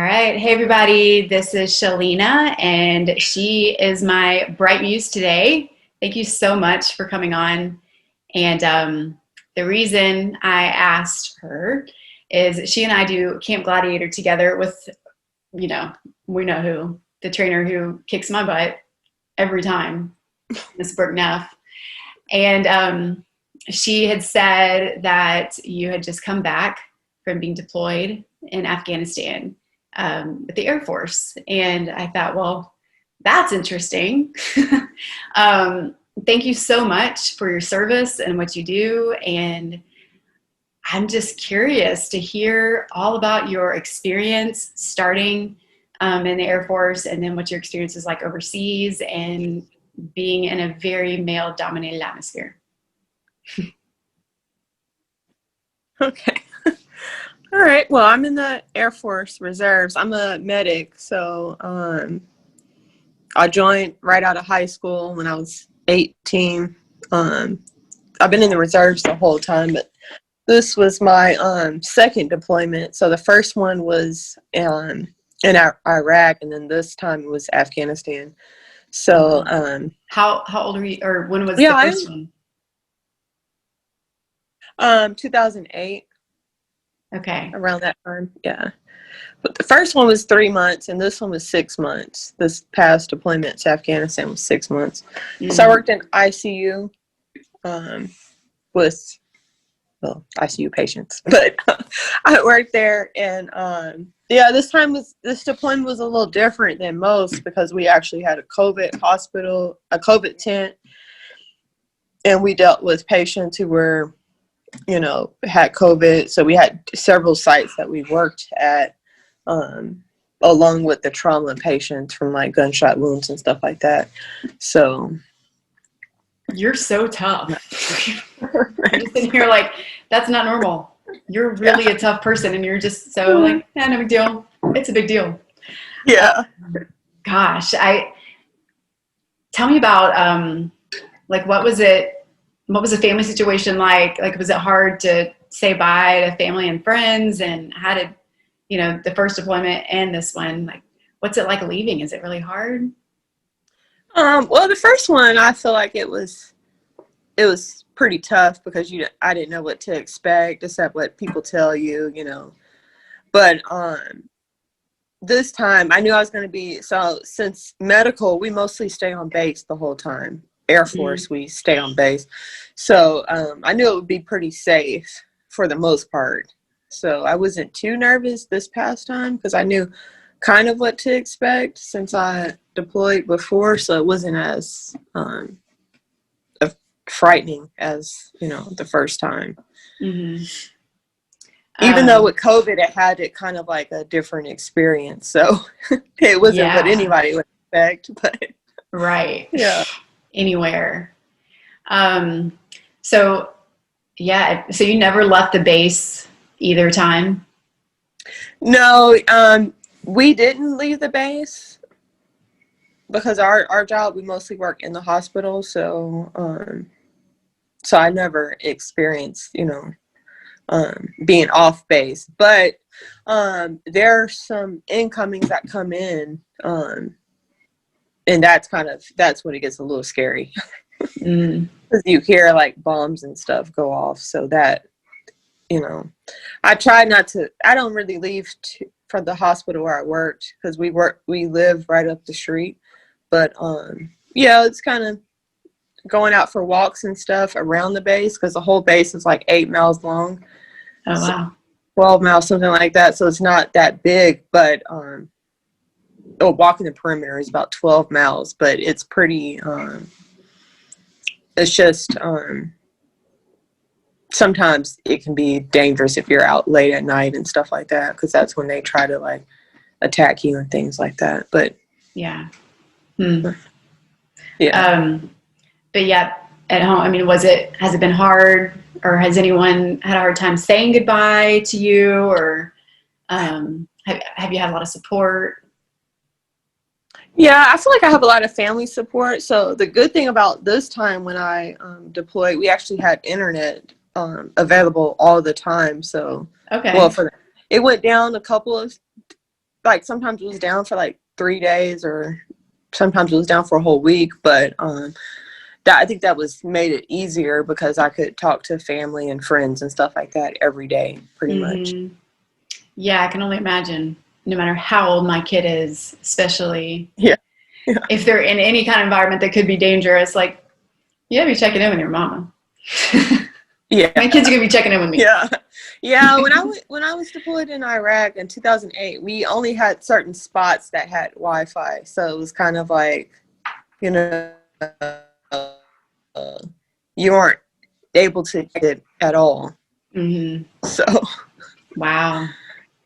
All right. Hey, everybody. This is Shalina, and she is my bright muse today. Thank you so much for coming on. And the reason I asked her is she and I do Camp Gladiator together with, we know who, the trainer who kicks my butt every time, Miss Brooke Neff. And she had said that you had just come back from being deployed in Afghanistan with the Air Force. And I thought, well, that's interesting. Thank you so much for your service and what you do. And I'm just curious to hear all about your experience starting in the Air Force, and then what your experience is like overseas and being in a very male-dominated atmosphere. Okay. All right. Well, I'm in the Air Force Reserves. I'm a medic. So I joined right out of high school when I was 18. I've been in the reserves the whole time, but this was my second deployment. So the first one was in Iraq, and then this time it was Afghanistan. So how old were you, or when was the first one? 2008. Okay. Around that time, yeah. But the first one was 3 months, and this one was 6 months. This past deployment to Afghanistan was 6 months. Mm-hmm. So I worked in ICU with, ICU patients. But I worked there, and this deployment was a little different than most because we actually had a COVID hospital, a COVID tent, and we dealt with patients who were had COVID. So we had several sites that we worked at, along with the trauma patients from like gunshot wounds and stuff like that. So you're so tough. I'm just sitting here like, that's not normal. You're really a tough person, and you're just so like, no big deal. It's a big deal. Yeah. Gosh, tell me about like what was the family situation like? Like, was it hard to say bye to family and friends? And how did, the first deployment and this one, like, what's it like leaving? Is it really hard? Well, the first one, I feel like it was pretty tough because I didn't know what to expect except what people tell you, But this time I knew I was going to be, so since medical, we mostly stay on base the whole time. Air Force, we stay on base. So I knew it would be pretty safe for the most part. So I wasn't too nervous this past time because I knew kind of what to expect since I deployed before. So it wasn't as frightening as, the first time. Mm-hmm. Even though with COVID, it had it kind of like a different experience. So it wasn't what anybody would expect. But right. Yeah. Anywhere. So you never left the base either time? No, we didn't leave the base because our job, we mostly work in the hospital. So I never experienced, being off base, but there are some incomings that come in, and that's when it gets a little scary. Because you hear like bombs and stuff go off. So that, I try not to, I don't really leave from the hospital where I worked because we live right up the street. But it's kind of going out for walks and stuff around the base because the whole base is like 8 miles long. Oh, wow. 12 miles, something like that. So it's not that big, but walking the perimeter is about 12 miles, but it's pretty, it's just, sometimes it can be dangerous if you're out late at night and stuff like that, because that's when they try to like attack you and things like that. But yeah. Yeah. But yeah, at home, I mean, has it been hard, or has anyone had a hard time saying goodbye to you, or have you had a lot of support? Yeah, I feel like I have a lot of family support. So the good thing about this time when I deployed, we actually had internet available all the time. So okay, well, it went down a couple of like sometimes it was down for like 3 days, or sometimes it was down for a whole week. But that I think that was made it easier because I could talk to family and friends and stuff like that every day, pretty much. Yeah, I can only imagine. No matter how old my kid is, especially Yeah. if they're in any kind of environment that could be dangerous, like you gotta be checking in with your mama. Yeah. My kids are gonna be checking in with me. Yeah. Yeah. When I was deployed in Iraq in 2008, we only had certain spots that had Wi-Fi, so it was kind of like, you know, you aren't able to get it at all. So. Wow.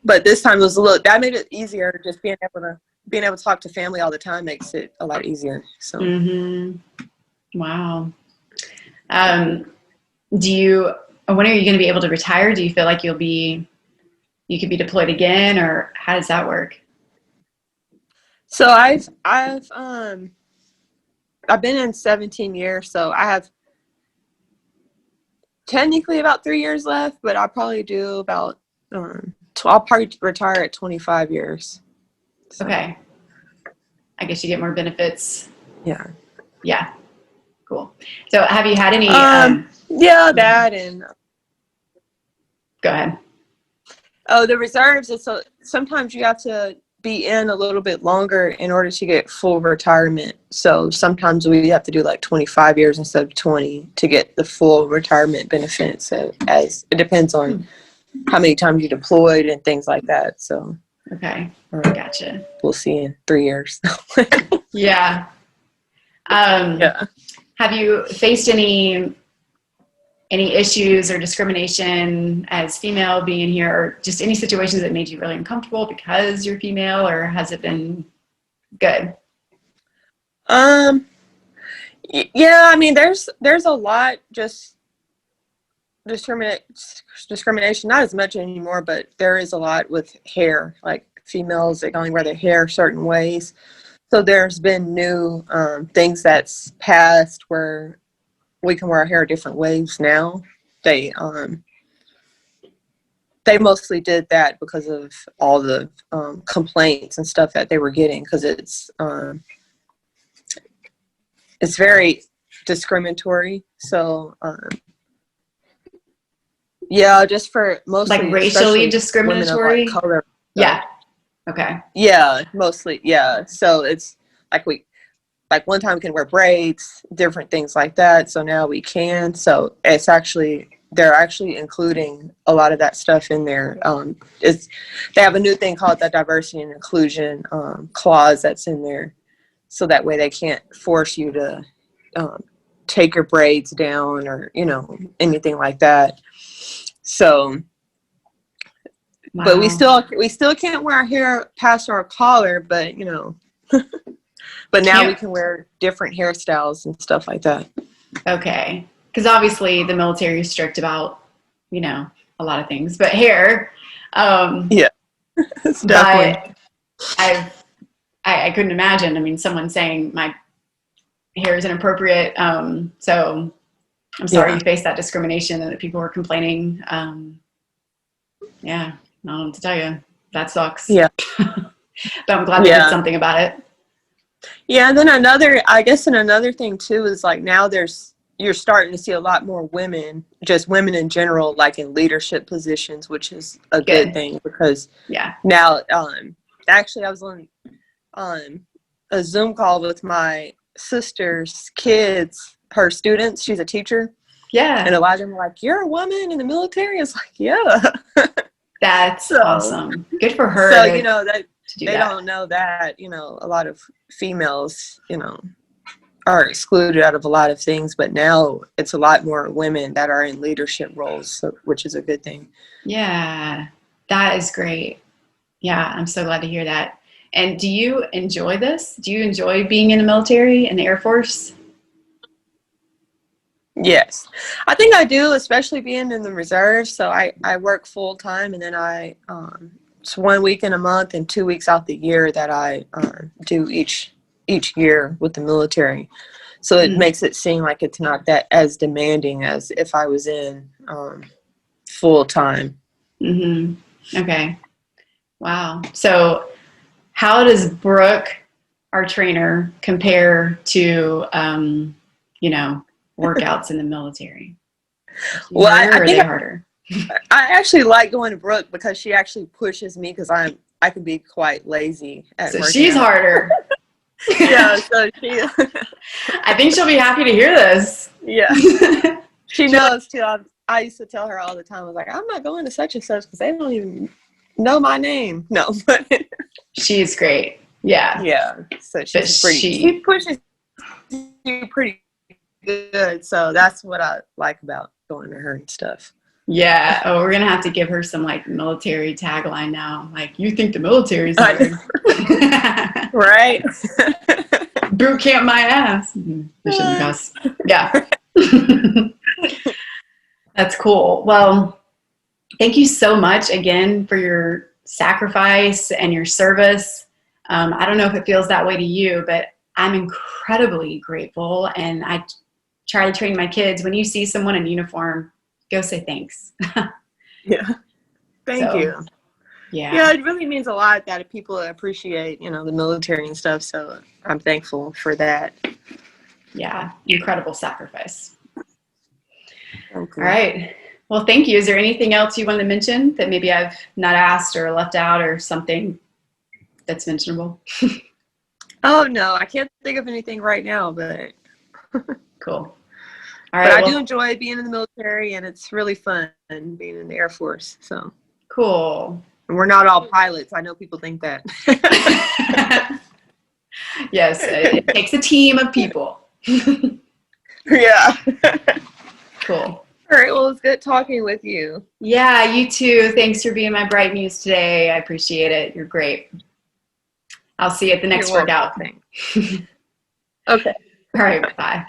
But this time it was that made it easier. Just being able to talk to family all the time makes it a lot easier. So. Wow. When are you going to be able to retire? Do you feel like you could be deployed again, or how does that work? So I've been in 17 years, so I have technically about 3 years left, but I'll probably do about I'll probably retire at 25 years. So. Okay. I guess you get more benefits. Yeah. Yeah. Cool. So have you had any yeah, that and go ahead. Oh, the reserves is so sometimes you have to be in a little bit longer in order to get full retirement. So sometimes we have to do like 25 years instead of 20 to get the full retirement benefits. So as it depends on how many times you deployed and things like that. So okay, gotcha. We'll see in 3 years. Yeah. Yeah. Have you faced any issues or discrimination as female being here, or just any situations that made you really uncomfortable because you're female, or has it been good? Yeah, I mean, there's a lot just discrimination, not as much anymore, but there is a lot with hair, like females, they only wear their hair certain ways. So there's been new things that's passed where we can wear our hair different ways now. They mostly did that because of all the complaints and stuff that they were getting, because it's very discriminatory. So yeah, just for mostly like racially discriminatory women of like color. Yeah. Okay. Yeah, mostly. Yeah. So it's like one time we can wear braids, different things like that. So now we can. So they're actually including a lot of that stuff in there. They have a new thing called the diversity and inclusion clause that's in there. So that way they can't force you to take your braids down or, anything like that. So, wow. But we still can't wear our hair past our collar, but but now we can wear different hairstyles and stuff like that. Okay. Because obviously the military is strict about, a lot of things, but hair. Yeah. Definitely. But I couldn't imagine. I mean, someone saying my hair is inappropriate. So I'm sorry you faced that discrimination and that people were complaining. Yeah, I don't know what to tell you. That sucks. Yeah. But I'm glad they did something about it. Yeah, and then another thing too is like now you're starting to see a lot more women, just women in general, like in leadership positions, which is a good thing because now actually I was on a Zoom call with my sister's kids, her students. She's a teacher. Yeah. And a lot of them were like, "You're a woman in the military?" It's like, yeah. That's awesome. Good for her. So, they don't know that, a lot of females, are excluded out of a lot of things, but now it's a lot more women that are in leadership roles, which is a good thing. Yeah, that is great. Yeah, I'm so glad to hear that. And do you enjoy this? Do you enjoy being in the military, in the Air Force? Yes, I think I do, especially being in the reserves. So I work full time, and then it's 1 week in a month and 2 weeks out the year that I do each year with the military. So it makes it seem like it's not that as demanding as if I was in full time. Mm-hmm. Okay. Wow. So how does Brooke, our trainer, compare to, you know, workouts in the military? Well, I Or are think they harder? I actually like going to Brooke because she actually pushes me because I can be quite lazy at So working she's out. harder. Yeah, so she I think she'll be happy to hear this. yeah. She knows too. I used to tell her all the time, I was like, I'm not going to such and such because they don't even know my name. No, but She's great. Yeah. yeah. So But she pushes you pretty good. So that's what I like about going to her and stuff. yeah. Oh, we're gonna have to give her some like military tagline now. Like, you think the military's hard? Right? Boot camp my ass. I shouldn't cuss. Yeah. That's cool. Well, thank you so much again for your sacrifice and your service. I don't know if it feels that way to you, but I'm incredibly grateful. And I try to train my kids, when you see someone in uniform, go say thanks. Yeah. Thank you. Yeah. Yeah, it really means a lot that people appreciate, the military and stuff. So I'm thankful for that. Yeah. Incredible sacrifice. Okay. All right. Well, thank you. Is there anything else you want to mention that maybe I've not asked or left out, or something that's mentionable? Oh, no, I can't think of anything right now, but Cool. All but right. I do enjoy being in the military, and it's really fun being in the Air Force. So Cool. and we're not all pilots. I know people think that. Yes, it takes a team of people. Yeah. Cool. All right. Well, it's good talking with you. Yeah, you too. Thanks for being my bright muse today. I appreciate it. You're great. I'll see you at the next workout. Okay. All right. Bye.